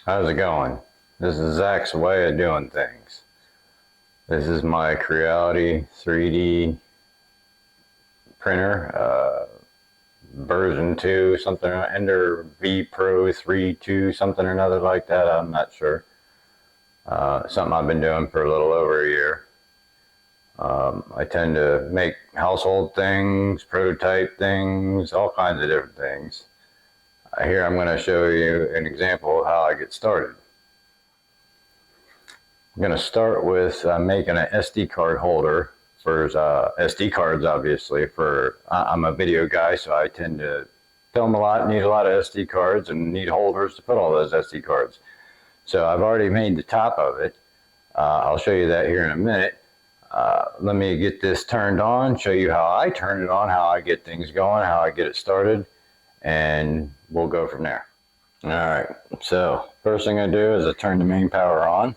How's it going? This is Zach's way of doing things. This is my Creality 3D printer, version 2, something, Ender V Pro 3.2, something or another like that, I'm not sure. Something I've been doing for a little over a year. I tend to make household things, prototype things, all kinds of different things. Here I'm going to show you an example of how I get started. I'm going to start with making an SD card holder for SD cards, obviously. I'm a video guy, so I tend to film a lot, need a lot of SD cards, and need holders to put all those SD cards. So I've already made the top of it. I'll show you that here in a minute. Let me get this turned on, show you how I turn it on, how I get things going, how I get it started, and we'll go from there. All right, so first thing I do is I turn the main power on,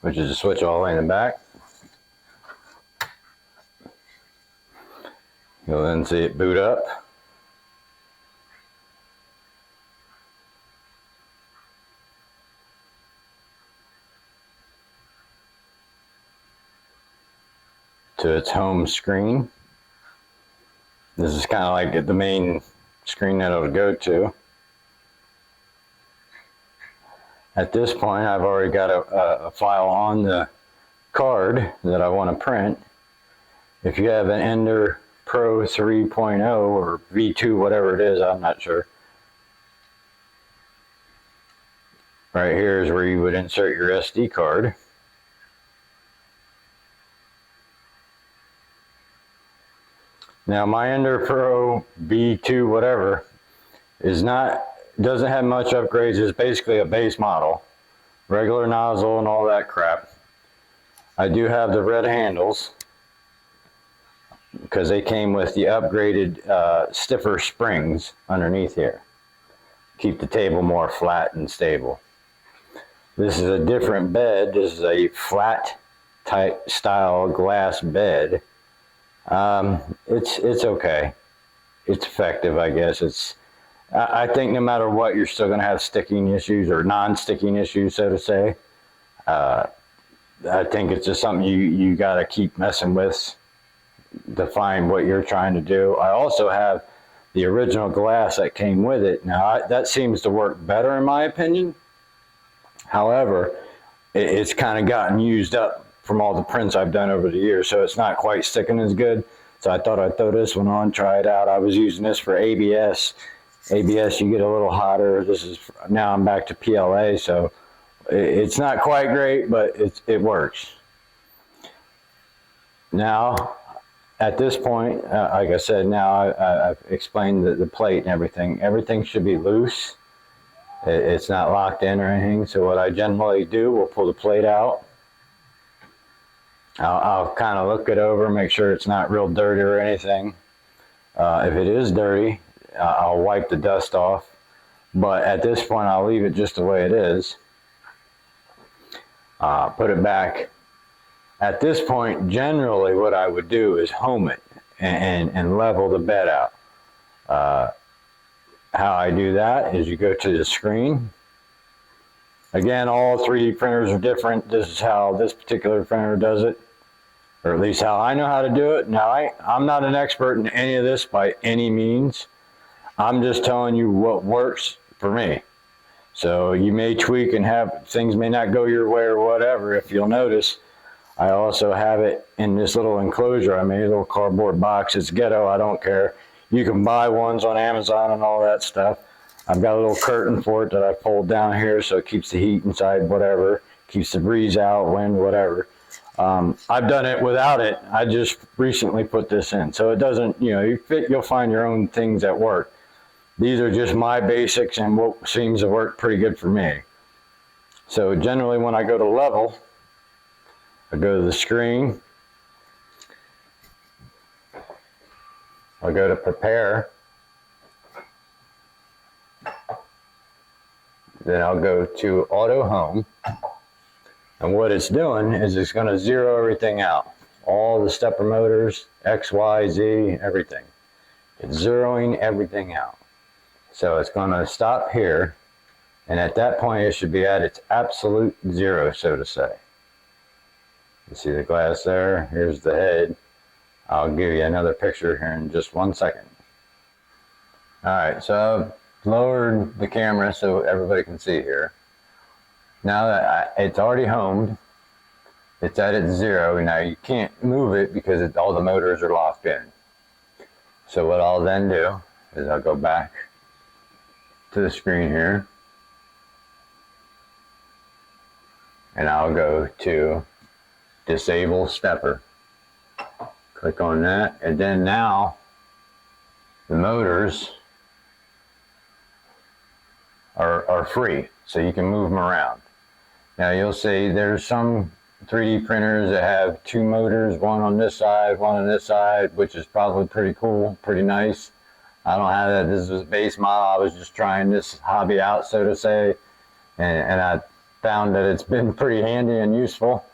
which is a switch all the way in the back. You'll then see it boot up. To its home screen. This is kind of like the main screen that it'll go to. At this point, I've already got a file on the card that I want to print. If you have an Ender Pro 3.0 or V2, whatever it is, I'm not sure. Right here is where you would insert your SD card. Now my Ender Pro V2 whatever doesn't have much upgrades. It's basically a base model, regular nozzle and all that crap. I do have the red handles because they came with the upgraded stiffer springs underneath here. Keep the table more flat and stable. This is a different bed. This is a flat type style glass bed. It's okay. It's effective, I guess. I think no matter what, you're still going to have sticking issues or non-sticking issues, so to say. I think it's just something you got to keep messing with to find what you're trying to do. I also have the original glass that came with it. Now, that seems to work better in my opinion. However, it's kind of gotten used up from all the prints I've done over the years, so it's not quite sticking as good. So I thought I'd throw this one on, try it out. I was using this for ABS. ABS, you get a little hotter. Now I'm back to PLA, so it's not quite great, but it works. Now, at this point, like I said, now I've explained the plate and everything. Everything should be loose. It's not locked in or anything. So what I generally do, we'll pull the plate out. I'll kind of look it over, make sure it's not real dirty or anything. If it is dirty, I'll wipe the dust off. But at this point, I'll leave it just the way it is. Put it back. At this point, generally what I would do is home it and level the bed out. How I do that is you go to the screen. Again, all 3D printers are different. This is how this particular printer does it, or at least how I know how to do it. Now, I'm not an expert in any of this by any means. I'm just telling you what works for me. So you may tweak and have things may not go your way or whatever. If you'll notice, I also have it in this little enclosure. I made a little cardboard box. It's ghetto, I don't care. You can buy ones on Amazon and all that stuff. I've got a little curtain for it that I pulled down here so it keeps the heat inside, whatever. Keeps the breeze out, wind, whatever. I've done it without it. I just recently put this in. So it doesn't, you'll find your own things that work. These are just my basics and what seems to work pretty good for me. So generally when I go to level, I go to the screen. I'll go to prepare. Then I'll go to auto home. And what it's doing is it's going to zero everything out. All the stepper motors, X, Y, Z, everything. It's zeroing everything out. So it's going to stop here. And at that point, it should be at its absolute zero, so to say. You see the glass there? Here's the head. I'll give you another picture here in just 1 second. All right, so I've lowered the camera so everybody can see here. Now that it's already homed, it's at its zero. Now you can't move it because all the motors are locked in. So what I'll then do is I'll go back to the screen here, and I'll go to disable stepper. Click on that, and then now the motors are free, so you can move them around. Now you'll see there's some 3D printers that have 2 motors, one on this side, one on this side, which is probably pretty cool, pretty nice. I don't have that. This is a base model. I was just trying this hobby out, so to say, and I found that it's been pretty handy and useful.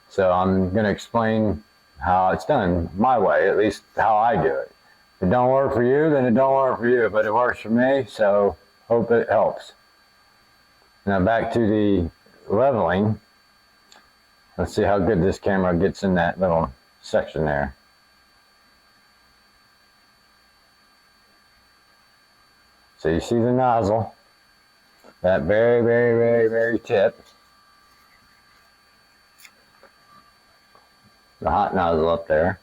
So I'm going to explain how it's done my way, at least how I do it. If it don't work for you, then it don't work for you, but it works for me, so hope it helps. Now back to the leveling. Let's see how good this camera gets in that little section there. So you see the nozzle, that very, very, very, very tip. The hot nozzle up there.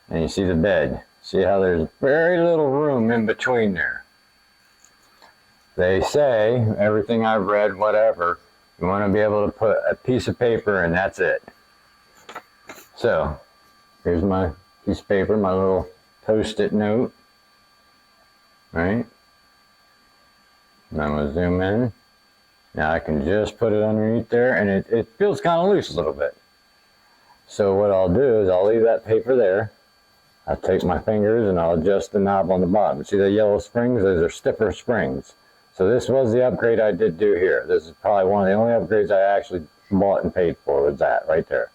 And you see the bed. See how there's very little room in between there. They say, everything I've read, whatever, you want to be able to put a piece of paper and that's it. So, here's my piece of paper, my little post-it note. Right? And I'm going to zoom in. Now I can just put it underneath there, and it feels kind of loose a little bit. So what I'll do is I'll leave that paper there. I'll take my fingers and I'll adjust the knob on the bottom. See the yellow springs? Those are stiffer springs. So this was the upgrade I did do here. This is probably one of the only upgrades I actually bought and paid for, was that right there.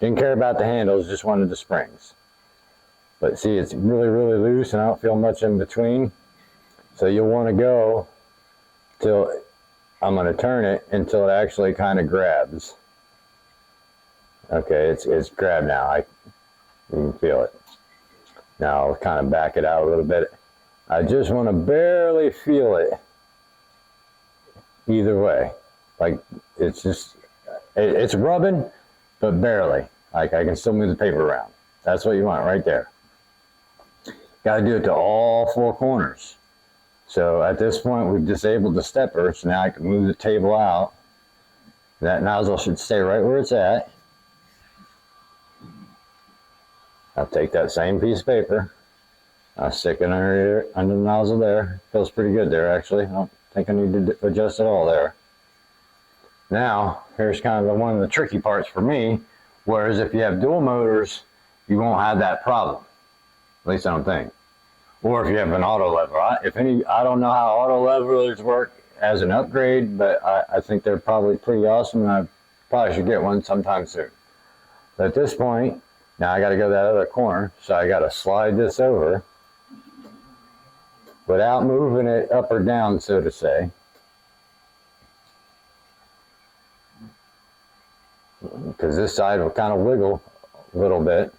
Didn't care about the handles, just wanted the springs. But see, it's really, really loose and I don't feel much in between. So you'll want to go till, I'm going to turn it until it actually kind of grabs. Okay, it's grabbed now. You can feel it. Now I'll kind of back it out a little bit. I just want to barely feel it either way. Like it's rubbing, but barely. Like I can still move the paper around. That's what you want right there. Got to do it to all 4 corners. So at this point we've disabled the stepper, so now I can move the table out. That nozzle should stay right where it's at. I'll take that same piece of paper, I'll stick it under the nozzle there. Feels pretty good there actually. I don't think I need to adjust it all there. Now, here's kind of one of the tricky parts for me, whereas if you have dual motors, you won't have that problem. At least I don't think. Or if you have an auto leveler. I don't know how auto levelers work as an upgrade, but I think they're probably pretty awesome, and I probably should get one sometime soon. But at this point, now I got to go to that other corner, so I got to slide this over without moving it up or down, so to say. Because this side will kind of wiggle a little bit.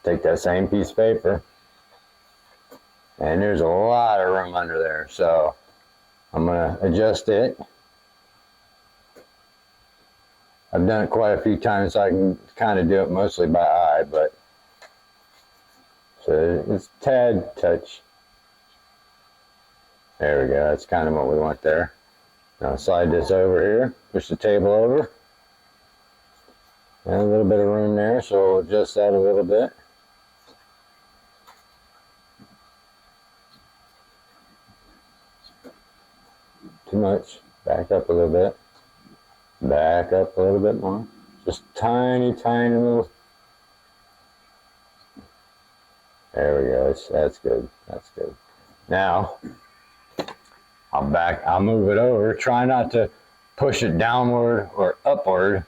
Take that same piece of paper, and there's a lot of room under there, so I'm going to adjust it. I've done it quite a few times, so I can kind of do it mostly by eye, but so it's tad touch. There we go, that's kind of what we want there. Now slide this over here, push the table over. And a little bit of room there, so we'll adjust that a little bit. Too much, back up a little bit. Back up a little bit more. Just tiny, tiny little. There we go. That's good. That's good. Now, I'll move it over. Try not to push it downward or upward.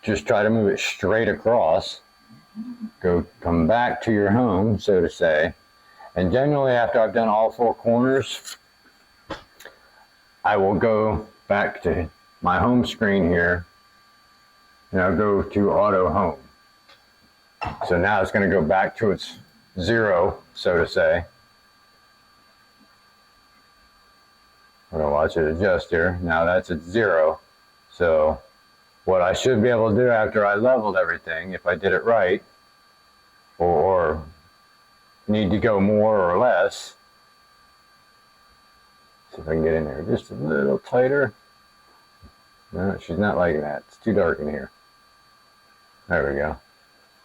Just try to move it straight across. Come back to your home, so to say. And generally, after I've done all 4 corners, I will go back to my home screen here, and I'll go to auto home. So now it's going to go back to its 0, so to say. I'm going to watch it adjust here. Now that's at 0. So what I should be able to do after I leveled everything, if I did it right, or need to go more or less. See if I can get in there just a little tighter. No, she's not liking that. It's too dark in here. There we go.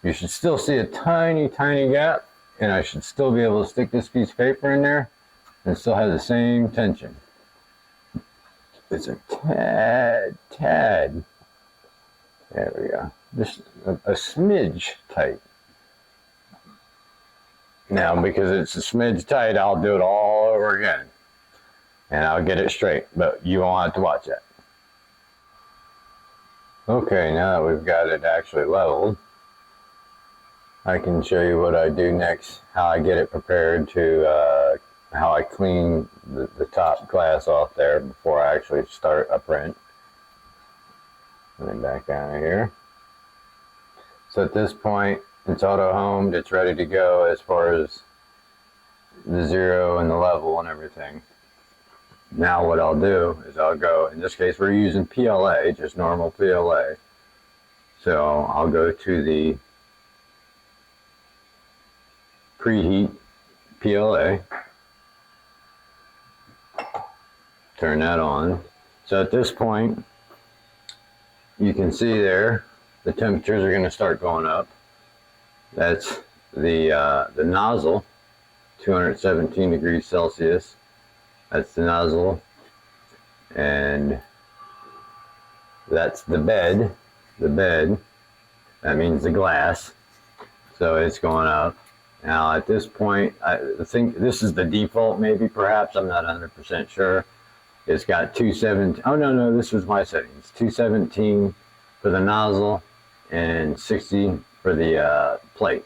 You should still see a tiny, tiny gap, and I should still be able to stick this piece of paper in there and still have the same tension. It's a tad. There we go. Just a smidge tight. Now, because it's a smidge tight, I'll do it all over again. And I'll get it straight, but you won't have to watch that. Okay, now that we've got it actually leveled, I can show you what I do next, how I get it prepared to, how I clean the top glass off there before I actually start a print. And then back down here. So at this point, it's auto homed, it's ready to go as far as the 0 and the level and everything. Now what I'll do is I'll go, in this case we're using PLA, just normal PLA. So I'll go to the preheat PLA, turn that on. So at this point, you can see there, the temperatures are going to start going up. That's the nozzle, 217 degrees Celsius. That's the nozzle, and that's the bed. The bed, that means the glass. So it's going up. Now at this point, I think this is the default, maybe, perhaps, I'm not 100% sure. It's got 217, oh no, this was my settings. 217 for the nozzle and 60 for the plate.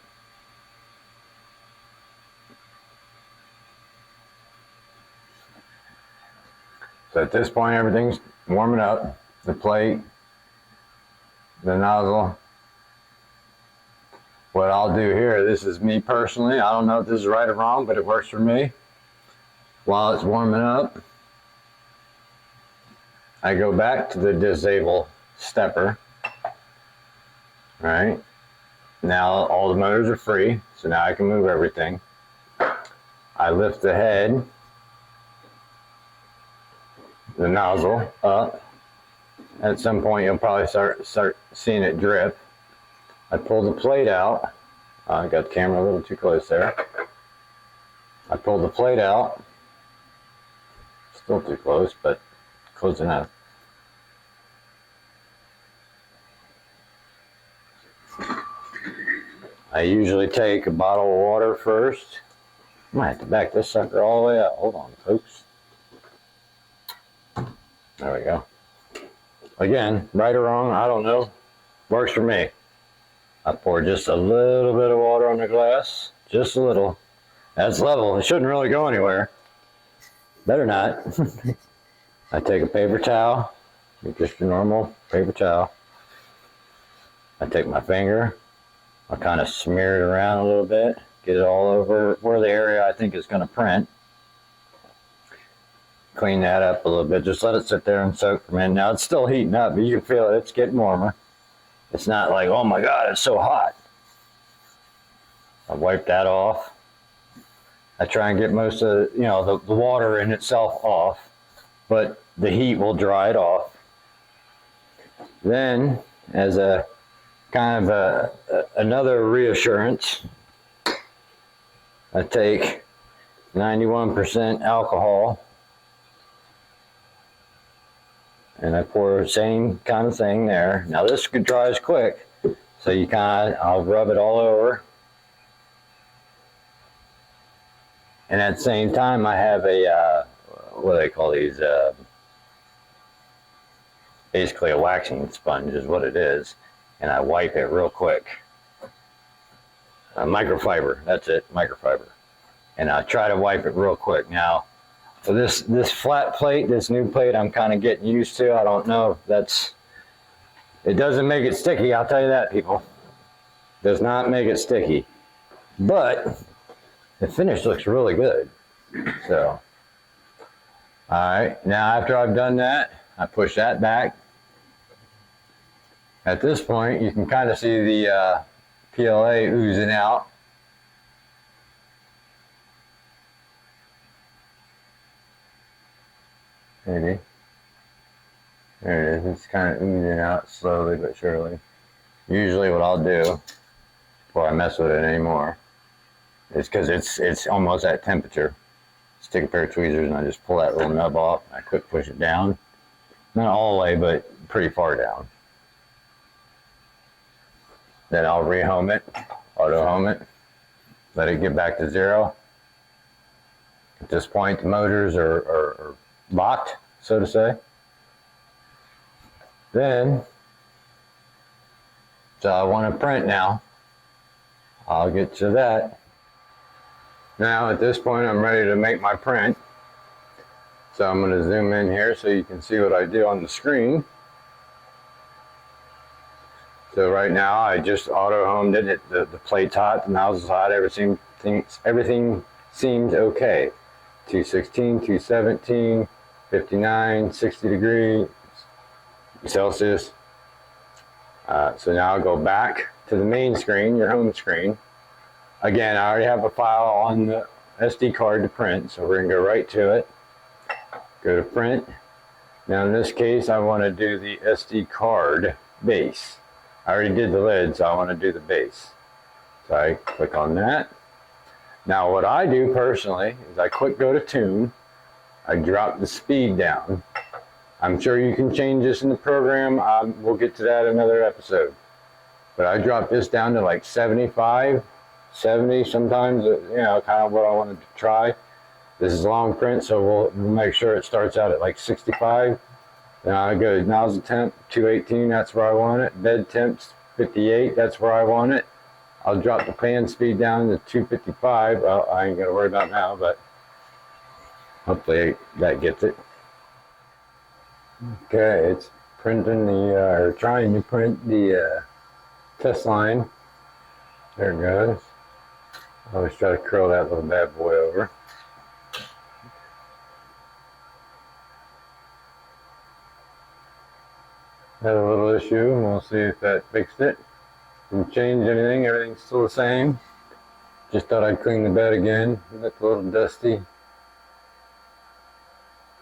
So at this point, everything's warming up. The plate, the nozzle. What I'll do here, this is me personally, I don't know if this is right or wrong, but it works for me. While it's warming up, I go back to the disable stepper. All right. Now all the motors are free, so now I can move everything. I lift the head, the nozzle up. At some point you'll probably start seeing it drip. I pull the plate out. I got the camera a little too close there. I pull the plate out. Still too close, but close enough. I usually take a bottle of water first. I might have to back this sucker all the way out. Hold on, folks. There we go. Again, right or wrong, I don't know. Works for me. I pour just a little bit of water on the glass. Just a little. That's level. It shouldn't really go anywhere. Better not. I take a paper towel. Just a normal paper towel. I take my finger. I'll kind of smear it around a little bit. Get it all over where the area I think is going to print. Clean that up a little bit. Just let it sit there and soak for a minute. Now it's still heating up, but you can feel it. It's getting warmer. It's not like, oh my God, it's so hot. I wipe that off. I try and get most of the water in itself off, but the heat will dry it off. Then, as a kind of another reassurance, I take 91% alcohol and I pour the same kind of thing there. Now this dries quick, so I'll rub it all over. And at the same time, I have a, what do they call these? Basically a waxing sponge is what it is. And I wipe it real quick. Microfiber, that's it, microfiber. And I try to wipe it real quick. Now, So this flat plate, this new plate, I'm kind of getting used to. I don't know if that's, it doesn't make it sticky, I'll tell you that, people. Does not make it sticky. But the finish looks really good. So, alright, now after I've done that, I push that back. At this point, you can kind of see the PLA oozing out. Maybe. There it is. It's kind of oozing out slowly but surely. Usually what I'll do before I mess with it anymore is, because it's almost at temperature, just take a pair of tweezers and I just pull that little nub off and I quick push it down. Not all the way, but pretty far down. Then I'll rehome it, auto home it, let it get back to 0. At this point, the motors are locked, so to say. Then, so I want to print now. I'll get to that. Now at this point, I'm ready to make my print. So I'm going to zoom in here so you can see what I do on the screen. So right now, I just auto-homed it. The plate's hot, the nozzle's hot, everything seems okay. 216, 217, 59, 60 degrees Celsius. So now I'll go back to the main screen, your home screen. Again, I already have a file on the SD card to print, so we're going to go right to it. Go to print. Now in this case, I want to do the SD card base. I already did the lid, so I want to do the base. So I click on that. Now what I do personally is I quick go to tune. I drop the speed down. I'm sure you can change this in the program. We'll get to that in another episode. But I drop this down to like 75, 70 sometimes, kind of what I wanted to try. This is long print, so we'll make sure it starts out at like 65. Then I go to nozzle temp, 218, that's where I want it. Bed temp, 58, that's where I want it. I'll drop the fan speed down to 255. Well, I ain't gonna worry about now, but hopefully that gets it. Okay, it's printing or trying to print the test line. There it goes. I always try to curl that little bad boy over. Had a little issue, and we'll see if that fixed it. Didn't change anything, everything's still the same. Just thought I'd clean the bed again. It looked a little dusty.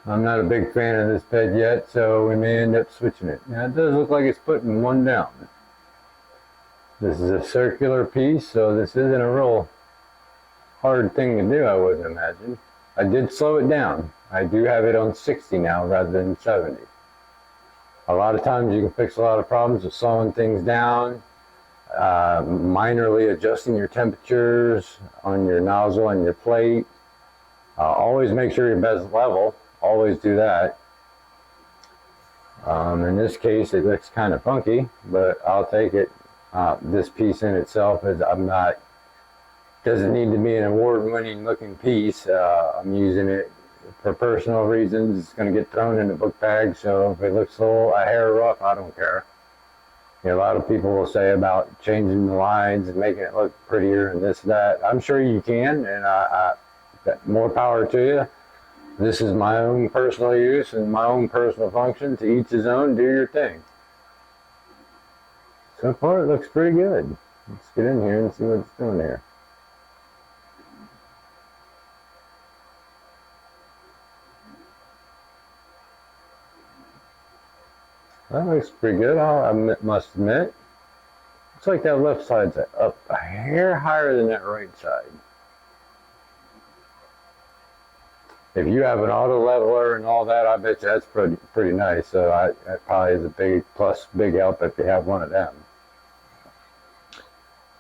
I'm not a big fan of this bed yet, so we may end up switching it. Now it does look like it's putting one down. This is a circular piece, so this isn't a real hard thing to do, I wouldn't imagine. I did slow it down. I do have it on 60 now rather than 70. A lot of times you can fix a lot of problems with slowing things down, minorly adjusting your temperatures on your nozzle and your plate. Always make sure your bed's level. Always do that. In this case, it looks kind of funky, but I'll take it. This piece in itself doesn't need to be an award-winning looking piece. I'm using it for personal reasons. It's going to get thrown in the book bag, so if it looks a hair rough, I don't care. A lot of people will say about changing the lines and making it look prettier and this, that. I'm sure you can, and more power to you. This is my own personal use and my own personal function. To each his own, do your thing. So far, it looks pretty good. Let's get in here and see what it's doing here. That looks pretty good, I must admit. Looks like that left side's up a hair higher than that right side. If you have an auto leveler and all that, I bet you that's pretty nice. So that probably is a big plus, big help if you have one of them.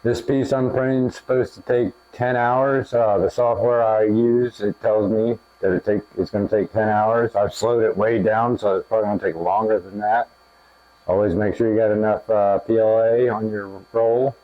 This piece I'm printing is supposed to take 10 hours. The software I use, it tells me that it's going to take 10 hours. I've slowed it way down, so it's probably going to take longer than that. Always make sure you got enough PLA on your roll.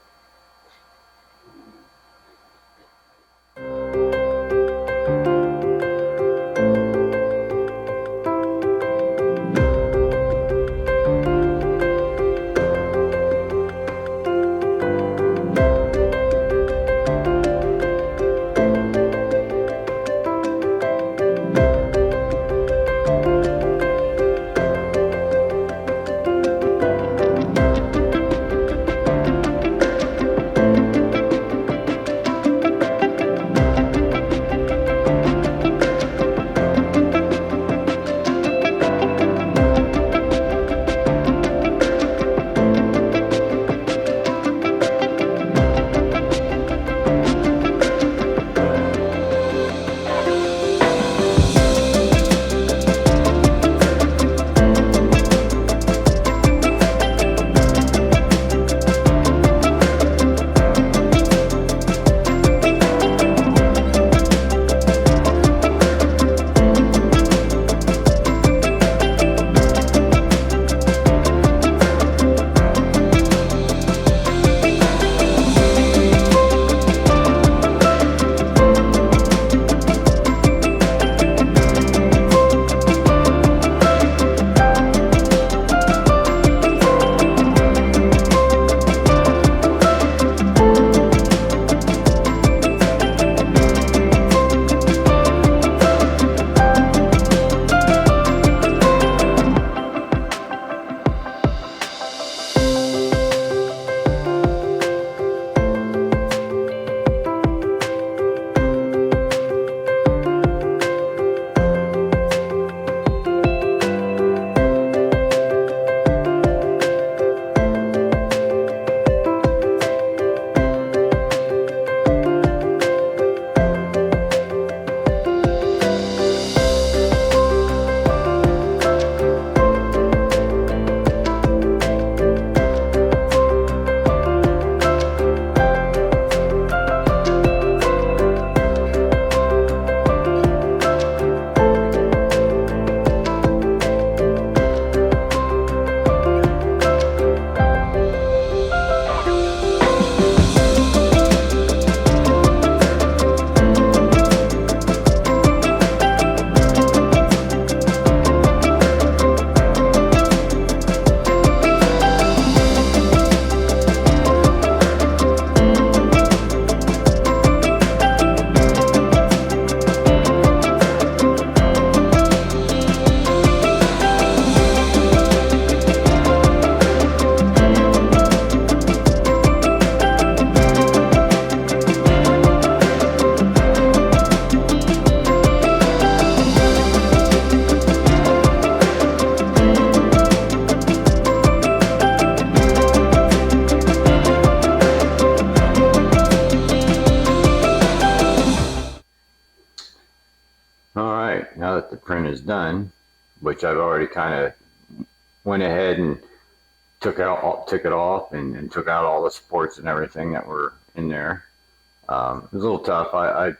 Alright, now that the print is done, which I've already kind of went ahead and took it off and took out all the supports and everything that were in there. It was a little tough. I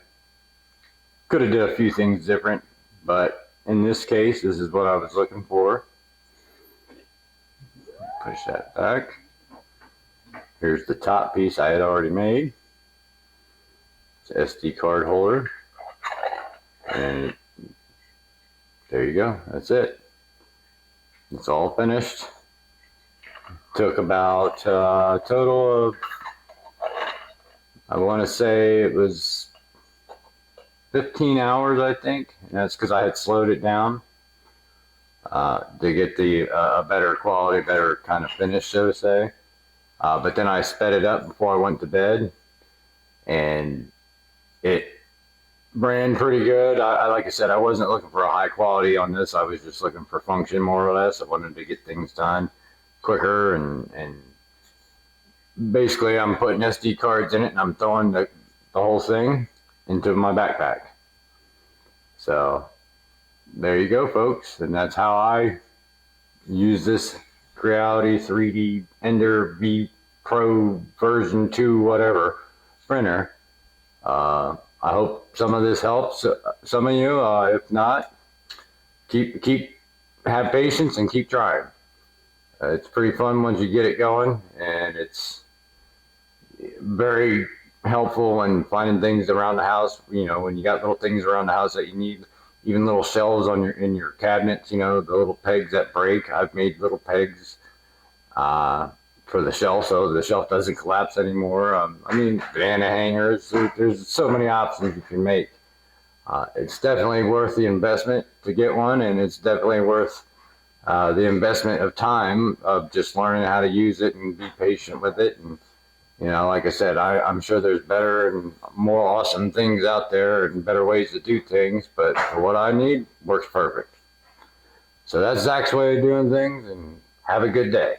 could have did a few things different, but in this case, this is what I was looking for. Push that back. Here's the top piece I had already made. It's an SD card holder. And there you go. That's it. It's all finished. Took about a total of, I want to say it was 15 hours, I think. And that's because I had slowed it down to get the a better quality, better kind of finish, so to say. But then I sped it up before I went to bed, and it ran pretty good. Like I said, I wasn't looking for a high quality on this. I was just looking for function, more or less. I wanted to get things done quicker, and basically I'm putting SD cards in it, and I'm throwing the whole thing into my backpack. So there you go, folks, and that's how I use this Creality 3D Ender V Pro version 2 whatever printer. I hope some of this helps some of you. If not, have patience and keep trying. It's pretty fun once you get it going, and it's very helpful when finding things around the house. You know, when you got little things around the house that you need, even little shelves in your cabinets. You know, the little pegs that break. I've made little pegs for the shelf, so the shelf doesn't collapse anymore. I mean, banana hangers. There's so many options you can make. It's definitely worth the investment to get one, and it's definitely worth the investment of time of just learning how to use it and be patient with it. And you know, like I said, I'm sure there's better and more awesome things out there and better ways to do things, but for what I need, works perfect. So that's Zach's way of doing things, and have a good day.